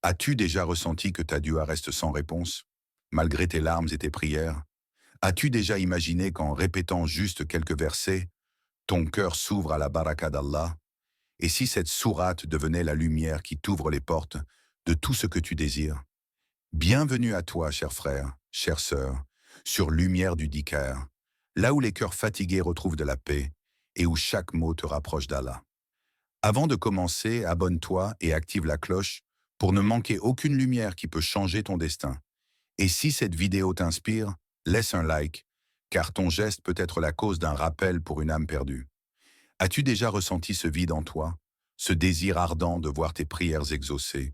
As-tu déjà ressenti que ta dua reste sans réponse, malgré tes larmes et tes prières? As-tu déjà imaginé qu'en répétant juste quelques versets, ton cœur s'ouvre à la baraka d'Allah? Et si cette sourate devenait la lumière qui t'ouvre les portes de tout ce que tu désires? Bienvenue à toi, cher frère, chère sœur, sur Lumière du Dikar, là où les cœurs fatigués retrouvent de la paix et où chaque mot te rapproche d'Allah. Avant de commencer, abonne-toi et active la cloche pour ne manquer aucune lumière qui peut changer ton destin. Et si cette vidéo t'inspire, laisse un like, car ton geste peut être la cause d'un rappel pour une âme perdue. As-tu déjà ressenti ce vide en toi, ce désir ardent de voir tes prières exaucées,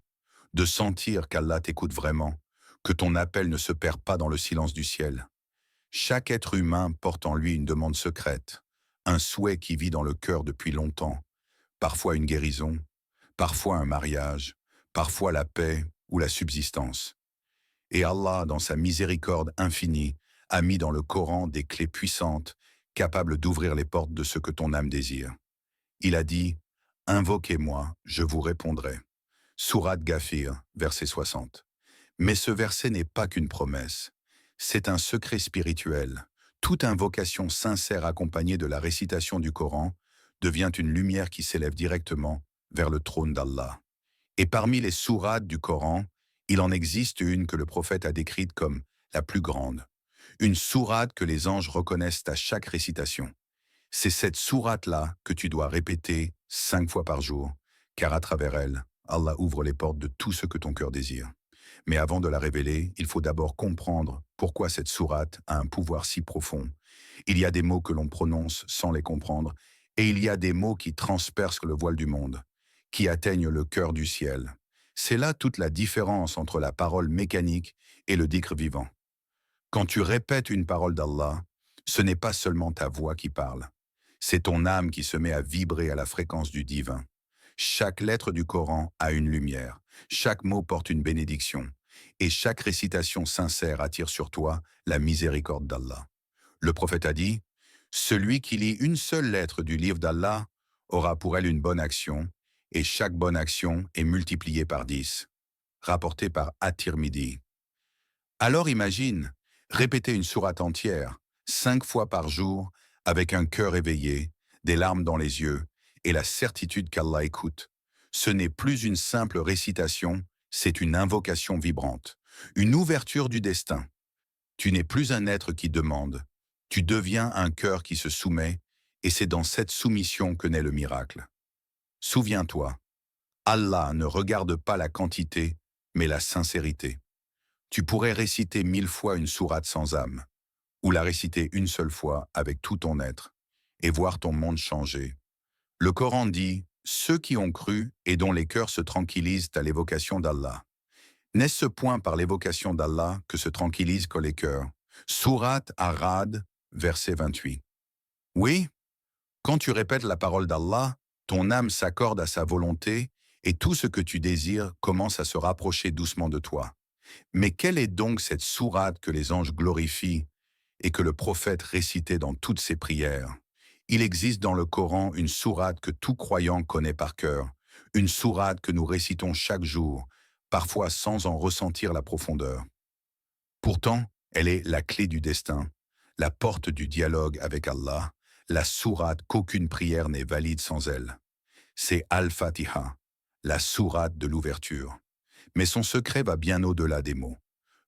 de sentir qu'Allah t'écoute vraiment, que ton appel ne se perd pas dans le silence du ciel? Chaque être humain porte en lui une demande secrète, un souhait qui vit dans le cœur depuis longtemps, parfois une guérison, parfois un mariage, parfois la paix ou la subsistance. Et Allah, dans sa miséricorde infinie, a mis dans le Coran des clés puissantes, capables d'ouvrir les portes de ce que ton âme désire. Il a dit, « Invoquez-moi, je vous répondrai ». Sourate Ghafir, verset 60. Mais ce verset n'est pas qu'une promesse. C'est un secret spirituel. Toute invocation sincère accompagnée de la récitation du Coran devient une lumière qui s'élève directement vers le trône d'Allah. Et parmi les sourates du Coran, il en existe une que le prophète a décrite comme la plus grande. Une sourate que les anges reconnaissent à chaque récitation. C'est cette sourate-là que tu dois répéter 5 fois par jour, car à travers elle, Allah ouvre les portes de tout ce que ton cœur désire. Mais avant de la révéler, il faut d'abord comprendre pourquoi cette sourate a un pouvoir si profond. Il y a des mots que l'on prononce sans les comprendre, et il y a des mots qui transpercent le voile du monde, qui atteignent le cœur du ciel. C'est là toute la différence entre la parole mécanique et le dhikr vivant. Quand tu répètes une parole d'Allah, ce n'est pas seulement ta voix qui parle, c'est ton âme qui se met à vibrer à la fréquence du divin. Chaque lettre du Coran a une lumière, chaque mot porte une bénédiction, et chaque récitation sincère attire sur toi la miséricorde d'Allah. Le prophète a dit, « Celui qui lit une seule lettre du livre d'Allah aura pour elle une bonne action, et chaque bonne action est multipliée par 10. » Rapporté par At-Tirmidhi. Alors imagine, répéter une sourate entière, 5 fois par jour, avec un cœur éveillé, des larmes dans les yeux, et la certitude qu'Allah écoute. Ce n'est plus une simple récitation, c'est une invocation vibrante, une ouverture du destin. Tu n'es plus un être qui demande, tu deviens un cœur qui se soumet, et c'est dans cette soumission que naît le miracle. Souviens-toi, Allah ne regarde pas la quantité, mais la sincérité. Tu pourrais réciter 1000 fois une sourate sans âme, ou la réciter une seule fois avec tout ton être, et voir ton monde changer. Le Coran dit « Ceux qui ont cru et dont les cœurs se tranquillisent à l'évocation d'Allah ». N'est-ce ce point par l'évocation d'Allah que se tranquillisent que les cœurs? Sourate Ar-Ra'd, verset 28. Oui, quand tu répètes la parole d'Allah, ton âme s'accorde à sa volonté et tout ce que tu désires commence à se rapprocher doucement de toi. Mais quelle est donc cette sourate que les anges glorifient et que le prophète récitait dans toutes ses prières? Il existe dans le Coran une sourate que tout croyant connaît par cœur, une sourate que nous récitons chaque jour, parfois sans en ressentir la profondeur. Pourtant, elle est la clé du destin, la porte du dialogue avec Allah, la sourate qu'aucune prière n'est valide sans elle. C'est Al-Fatiha, la sourate de l'ouverture. Mais son secret va bien au-delà des mots.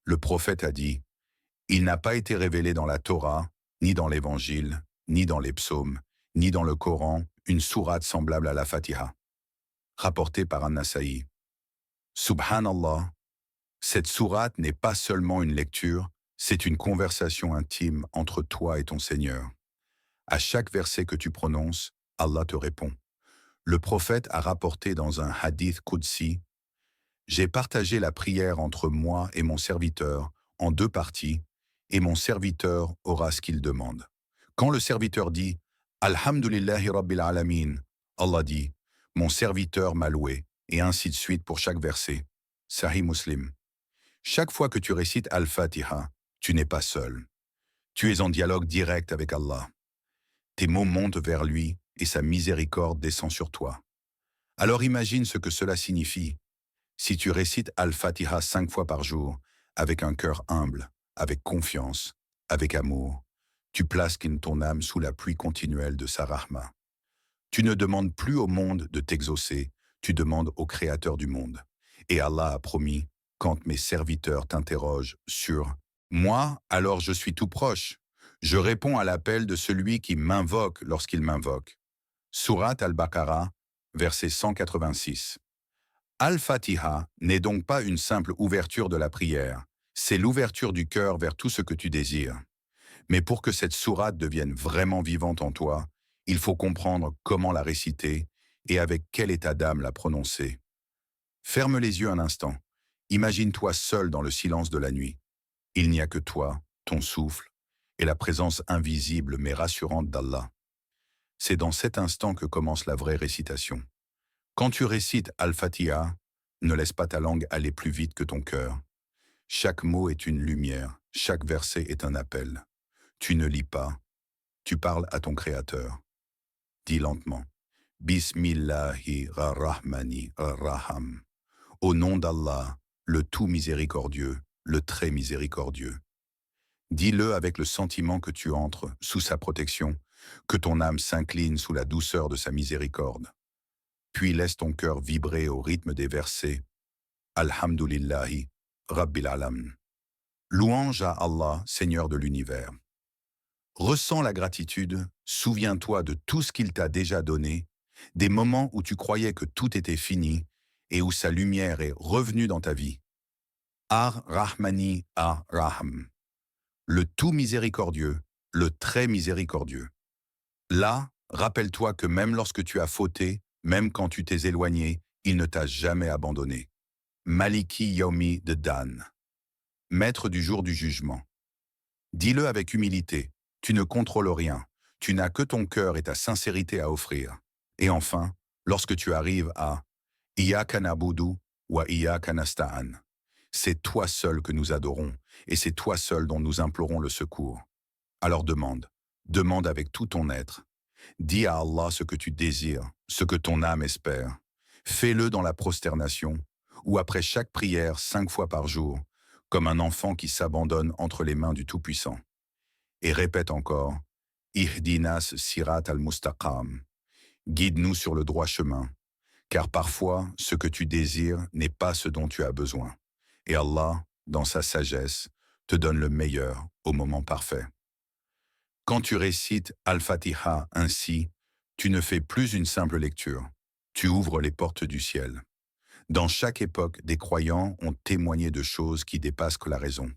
Le prophète a dit, « Il n'a pas été révélé dans la Torah, ni dans l'Évangile, ni dans les psaumes, ni dans le Coran, une sourate semblable à la Fatiha. » Rapporté par An-Nasa'i. Subhanallah, cette sourate n'est pas seulement une lecture, c'est une conversation intime entre toi et ton Seigneur. À chaque verset que tu prononces, Allah te répond. Le prophète a rapporté dans un hadith Qudsi, « J'ai partagé la prière entre moi et mon serviteur en 2 parties, et mon serviteur aura ce qu'il demande. » Quand le serviteur dit « Alhamdulillahi Rabbil Alamin », Allah dit « Mon serviteur m'a loué », et ainsi de suite pour chaque verset. Sahih Muslim. Chaque fois que tu récites Al-Fatiha, tu n'es pas seul. Tu es en dialogue direct avec Allah. Tes mots montent vers lui et sa miséricorde descend sur toi. Alors imagine ce que cela signifie. Si tu récites Al-Fatiha 5 fois par jour, avec un cœur humble, avec confiance, avec amour, tu places ton âme sous la pluie continuelle de sa rahma. Tu ne demandes plus au monde de t'exaucer, tu demandes au Créateur du monde. Et Allah a promis, quand mes serviteurs t'interrogent sur moi, alors je suis tout proche. Je réponds à l'appel de celui qui m'invoque lorsqu'il m'invoque. Surat al-Baqarah, verset 186. Al-Fatiha n'est donc pas une simple ouverture de la prière, c'est l'ouverture du cœur vers tout ce que tu désires. Mais pour que cette sourate devienne vraiment vivante en toi, il faut comprendre comment la réciter et avec quel état d'âme la prononcer. Ferme les yeux un instant. Imagine-toi seul dans le silence de la nuit. Il n'y a que toi, ton souffle, et la présence invisible mais rassurante d'Allah. C'est dans cet instant que commence la vraie récitation. Quand tu récites Al-Fatiha, ne laisse pas ta langue aller plus vite que ton cœur. Chaque mot est une lumière, chaque verset est un appel. Tu ne lis pas, tu parles à ton Créateur. Dis lentement. Bismillahirrahmanirrahim. Au nom d'Allah, le tout miséricordieux, le très miséricordieux. Dis-le avec le sentiment que tu entres sous sa protection, que ton âme s'incline sous la douceur de sa miséricorde. Puis laisse ton cœur vibrer au rythme des versets. Alhamdulillahi, Rabbil Alam. Louange à Allah, Seigneur de l'univers. Ressens la gratitude, souviens-toi de tout ce qu'il t'a déjà donné, des moments où tu croyais que tout était fini et où sa lumière est revenue dans ta vie. Ar-Rahmani Ar-Raham. Le tout miséricordieux, le très miséricordieux. Là, rappelle-toi que même lorsque tu as fauté, même quand tu t'es éloigné, il ne t'a jamais abandonné. Maliki Yaumi de Dan. Maître du jour du jugement. Dis-le avec humilité. Tu ne contrôles rien, tu n'as que ton cœur et ta sincérité à offrir. Et enfin, lorsque tu arrives à Iyyaka na'budu wa iyyaka nasta'an, c'est toi seul que nous adorons, et c'est toi seul dont nous implorons le secours. Alors demande avec tout ton être. Dis à Allah ce que tu désires, ce que ton âme espère. Fais-le dans la prosternation, ou après chaque prière 5 fois par jour, comme un enfant qui s'abandonne entre les mains du Tout-Puissant. Et répète encore, Ihdinas sirat al-mustaqam. Guide-nous sur le droit chemin, car parfois, ce que tu désires n'est pas ce dont tu as besoin. Et Allah, dans sa sagesse, te donne le meilleur au moment parfait. Quand tu récites Al-Fatiha ainsi, tu ne fais plus une simple lecture, tu ouvres les portes du ciel. Dans chaque époque, des croyants ont témoigné de choses qui dépassent la raison.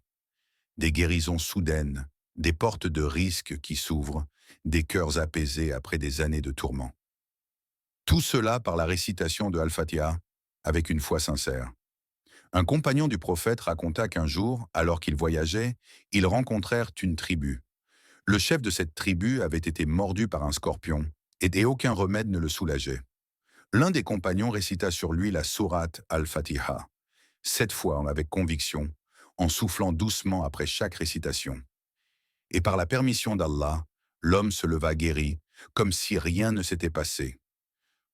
Des guérisons soudaines, des portes de risque qui s'ouvrent, des cœurs apaisés après des années de tourments. Tout cela par la récitation de Al-Fatiha, avec une foi sincère. Un compagnon du prophète raconta qu'un jour, alors qu'ils voyageaient, ils rencontrèrent une tribu. Le chef de cette tribu avait été mordu par un scorpion, et aucun remède ne le soulageait. L'un des compagnons récita sur lui la sourate Al-Fatiha, 7 fois avec conviction, en soufflant doucement après chaque récitation. Et par la permission d'Allah, l'homme se leva guéri, comme si rien ne s'était passé.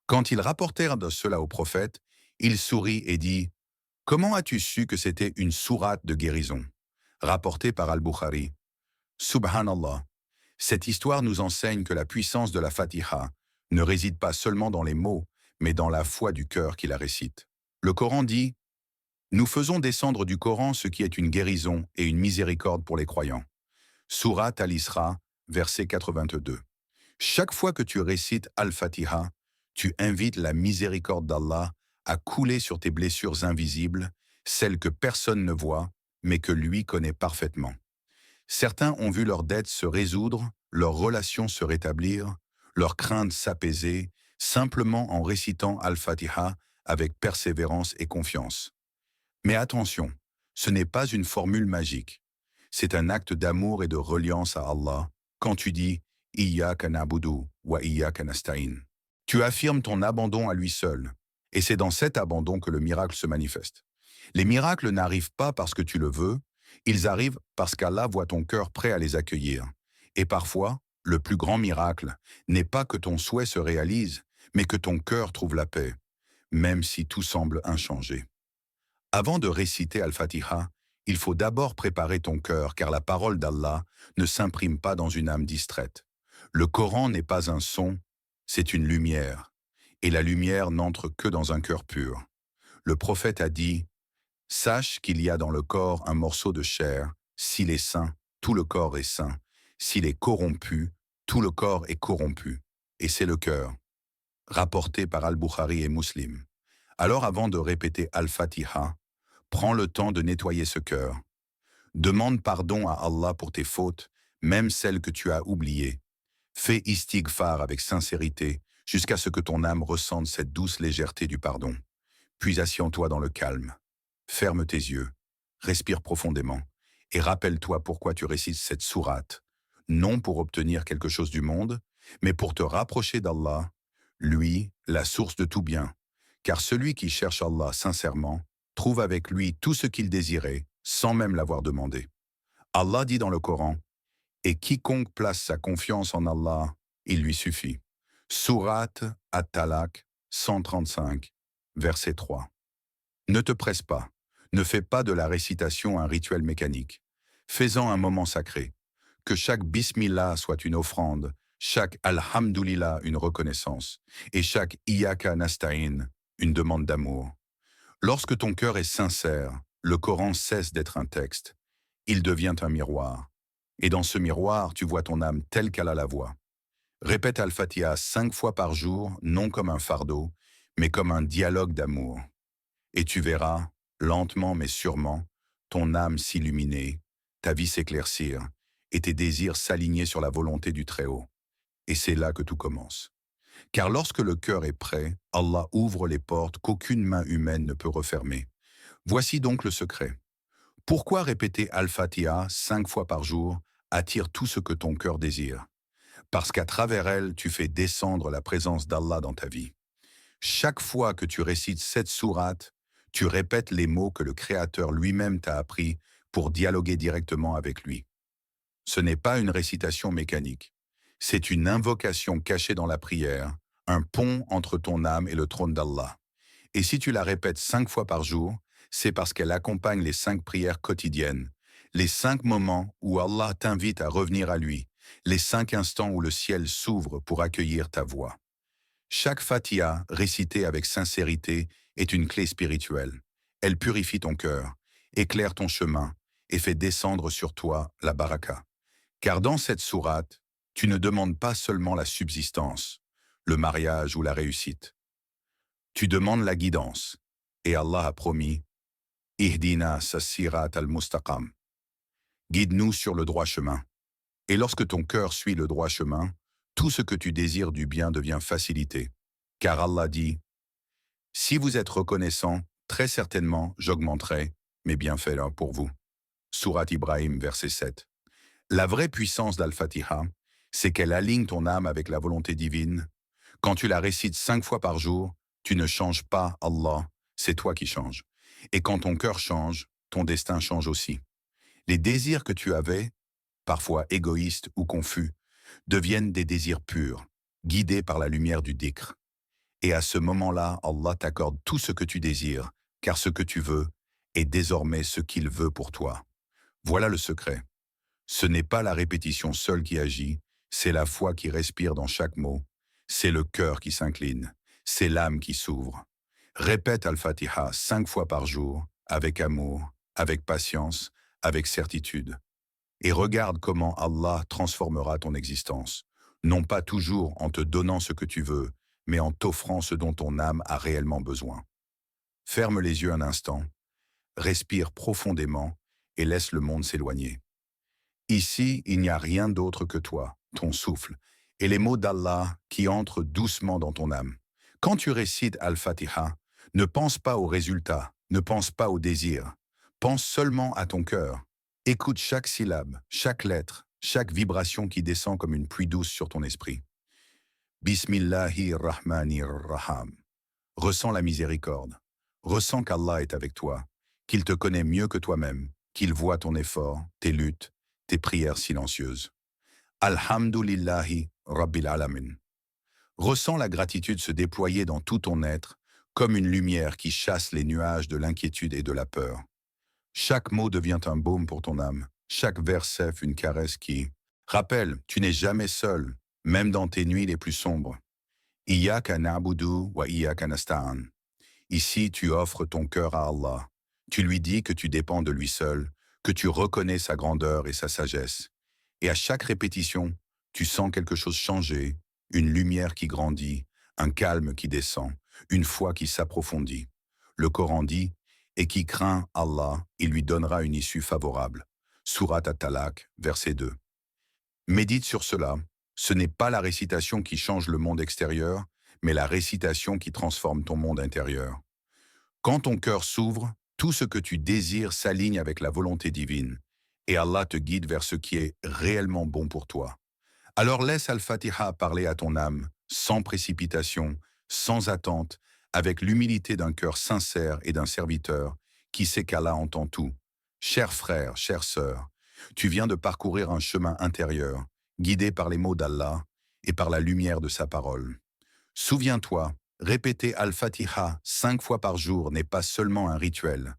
Quand ils rapportèrent de cela au prophète, il sourit et dit « Comment as-tu su que c'était une sourate de guérison ?» Rapportée par Al-Bukhari. Subhanallah, cette histoire nous enseigne que la puissance de la Fatiha ne réside pas seulement dans les mots, mais dans la foi du cœur qui la récite. Le Coran dit « Nous faisons descendre du Coran ce qui est une guérison et une miséricorde pour les croyants. » Sourate Al-Isra, verset 82. Chaque fois que tu récites Al-Fatiha, tu invites la miséricorde d'Allah à couler sur tes blessures invisibles, celles que personne ne voit, mais que lui connaît parfaitement. Certains ont vu leurs dettes se résoudre, leurs relations se rétablir, leurs craintes s'apaiser, simplement en récitant Al-Fatiha avec persévérance et confiance. Mais attention, ce n'est pas une formule magique. C'est un acte d'amour et de reliance à Allah quand tu dis « Iyyaka na'budu wa iyyaka nasta'in ». Tu affirmes ton abandon à lui seul, et c'est dans cet abandon que le miracle se manifeste. Les miracles n'arrivent pas parce que tu le veux, ils arrivent parce qu'Allah voit ton cœur prêt à les accueillir. Et parfois, le plus grand miracle n'est pas que ton souhait se réalise, mais que ton cœur trouve la paix, même si tout semble inchangé. Avant de réciter Al-Fatiha, il faut d'abord préparer ton cœur car la parole d'Allah ne s'imprime pas dans une âme distraite. Le Coran n'est pas un son, c'est une lumière. Et la lumière n'entre que dans un cœur pur. Le prophète a dit « Sache qu'il y a dans le corps un morceau de chair, s'il est sain, tout le corps est sain. S'il est corrompu, tout le corps est corrompu. Et c'est le cœur. » Rapporté par Al-Bukhari et Muslim. Alors avant de répéter Al-Fatiha, prends le temps de nettoyer ce cœur. Demande pardon à Allah pour tes fautes, même celles que tu as oubliées. Fais istighfar avec sincérité, jusqu'à ce que ton âme ressente cette douce légèreté du pardon. Puis assieds-toi dans le calme. Ferme tes yeux, respire profondément, et rappelle-toi pourquoi tu récites cette sourate, non pour obtenir quelque chose du monde, mais pour te rapprocher d'Allah, lui, la source de tout bien, car celui qui cherche Allah sincèrement trouve avec lui tout ce qu'il désirait, sans même l'avoir demandé. Allah dit dans le Coran, « Et quiconque place sa confiance en Allah, il lui suffit. » Sourate At-Talaq 135, verset 3. Ne te presse pas, ne fais pas de la récitation un rituel mécanique. Fais-en un moment sacré. Que chaque Bismillah soit une offrande, chaque Alhamdulillah une reconnaissance, et chaque Iyaka Nasta'in une demande d'amour. Lorsque ton cœur est sincère, le Coran cesse d'être un texte. Il devient un miroir. Et dans ce miroir, tu vois ton âme telle qu'elle a la voix. Répète Al-Fatiha 5 fois par jour, non comme un fardeau, mais comme un dialogue d'amour. Et tu verras, lentement mais sûrement, ton âme s'illuminer, ta vie s'éclaircir, et tes désirs s'aligner sur la volonté du Très-Haut. Et c'est là que tout commence. Car lorsque le cœur est prêt, Allah ouvre les portes qu'aucune main humaine ne peut refermer. Voici donc le secret. Pourquoi répéter Al-Fatiha 5 fois par jour attire tout ce que ton cœur désire? Parce qu'à travers elle, tu fais descendre la présence d'Allah dans ta vie. Chaque fois que tu récites cette sourate, tu répètes les mots que le Créateur lui-même t'a appris pour dialoguer directement avec lui. Ce n'est pas une récitation mécanique. C'est une invocation cachée dans la prière, un pont entre ton âme et le trône d'Allah. Et si tu la répètes 5 fois par jour, c'est parce qu'elle accompagne les 5 prières quotidiennes, les 5 moments où Allah t'invite à revenir à lui, les 5 instants où le ciel s'ouvre pour accueillir ta voix. Chaque Fatiha, récitée avec sincérité, est une clé spirituelle. Elle purifie ton cœur, éclaire ton chemin et fait descendre sur toi la baraka. Car dans cette sourate, tu ne demandes pas seulement la subsistance, le mariage ou la réussite. Tu demandes la guidance. Et Allah a promis « Ihdina sassirat al-mustaqam » Guide-nous sur le droit chemin. Et lorsque ton cœur suit le droit chemin, tout ce que tu désires du bien devient facilité. Car Allah dit « Si vous êtes reconnaissant, très certainement j'augmenterai mes bienfaits pour vous. » Sourate Ibrahim, verset 7. La vraie puissance d'Al-Fatiha, c'est qu'elle aligne ton âme avec la volonté divine. Quand tu la récites 5 fois par jour, tu ne changes pas Allah, c'est toi qui changes. Et quand ton cœur change, ton destin change aussi. Les désirs que tu avais, parfois égoïstes ou confus, deviennent des désirs purs, guidés par la lumière du dhikr. Et à ce moment-là, Allah t'accorde tout ce que tu désires, car ce que tu veux est désormais ce qu'il veut pour toi. Voilà le secret. Ce n'est pas la répétition seule qui agit, c'est la foi qui respire dans chaque mot, c'est le cœur qui s'incline, c'est l'âme qui s'ouvre. Répète Al-Fatiha 5 fois par jour, avec amour, avec patience, avec certitude. Et regarde comment Allah transformera ton existence, non pas toujours en te donnant ce que tu veux, mais en t'offrant ce dont ton âme a réellement besoin. Ferme les yeux un instant, respire profondément et laisse le monde s'éloigner. Ici, il n'y a rien d'autre que toi, ton souffle, et les mots d'Allah qui entrent doucement dans ton âme. Quand tu récites Al-Fatiha, ne pense pas au résultat, ne pense pas au désir. Pense seulement à ton cœur. Écoute chaque syllabe, chaque lettre, chaque vibration qui descend comme une pluie douce sur ton esprit. Bismillahirrahmanirrahim. Ressens la miséricorde. Ressens qu'Allah est avec toi, qu'il te connaît mieux que toi-même, qu'il voit ton effort, tes luttes, tes prières silencieuses. Alhamdulillahi Rabbil Alamin. Ressens la gratitude se déployer dans tout ton être, comme une lumière qui chasse les nuages de l'inquiétude et de la peur. Chaque mot devient un baume pour ton âme, chaque verset une caresse qui... Rappelle, tu n'es jamais seul, même dans tes nuits les plus sombres. Iyyaka na'budu wa iyyaka nasta'an. Ici, tu offres ton cœur à Allah. Tu lui dis que tu dépends de lui seul, que tu reconnais sa grandeur et sa sagesse. Et à chaque répétition, tu sens quelque chose changer, une lumière qui grandit, un calme qui descend, une foi qui s'approfondit. Le Coran dit, et qui craint Allah, il lui donnera une issue favorable. Surat At-Talaq, verset 2. Médite sur cela. Ce n'est pas la récitation qui change le monde extérieur, mais la récitation qui transforme ton monde intérieur. Quand ton cœur s'ouvre, tout ce que tu désires s'aligne avec la volonté divine, et Allah te guide vers ce qui est réellement bon pour toi. Alors laisse Al-Fatiha parler à ton âme, sans précipitation, sans attente, avec l'humilité d'un cœur sincère et d'un serviteur qui sait qu'Allah entend tout. Cher frère, chère sœur, tu viens de parcourir un chemin intérieur, guidé par les mots d'Allah et par la lumière de sa parole. Souviens-toi, répéter Al-Fatiha 5 fois par jour n'est pas seulement un rituel.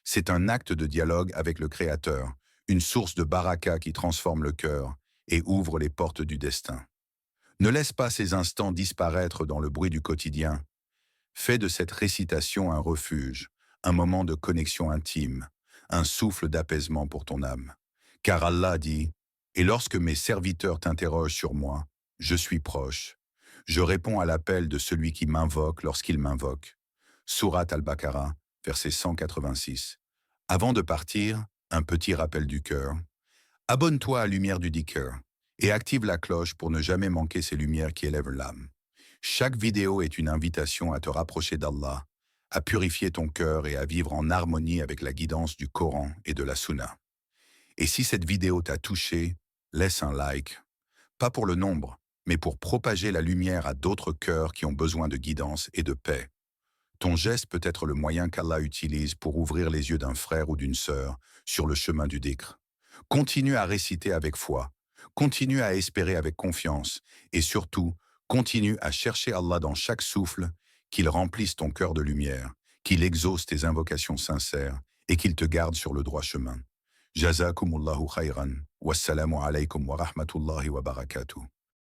C'est un acte de dialogue avec le Créateur, une source de baraka qui transforme le cœur et ouvre les portes du destin. Ne laisse pas ces instants disparaître dans le bruit du quotidien. Fais de cette récitation un refuge, un moment de connexion intime, un souffle d'apaisement pour ton âme. Car Allah dit, « Et lorsque mes serviteurs t'interrogent sur moi, je suis proche. Je réponds à l'appel de celui qui m'invoque lorsqu'il m'invoque. » Surat Al-Baqarah, verset 186. Avant de partir, un petit rappel du cœur. Abonne-toi à Lumière du Dhikr et active la cloche pour ne jamais manquer ces lumières qui élèvent l'âme. Chaque vidéo est une invitation à te rapprocher d'Allah, à purifier ton cœur et à vivre en harmonie avec la guidance du Coran et de la Sunna. Et si cette vidéo t'a touché, laisse un like. Pas pour le nombre, mais pour propager la lumière à d'autres cœurs qui ont besoin de guidance et de paix. Ton geste peut être le moyen qu'Allah utilise pour ouvrir les yeux d'un frère ou d'une sœur sur le chemin du dhikr. Continue à réciter avec foi, continue à espérer avec confiance et surtout, continue à chercher Allah dans chaque souffle, qu'il remplisse ton cœur de lumière, qu'il exauce tes invocations sincères et qu'il te garde sur le droit chemin. Jazakumullahu khayran. Wassalamu alaykum wa rahmatullahi wa barakatuh.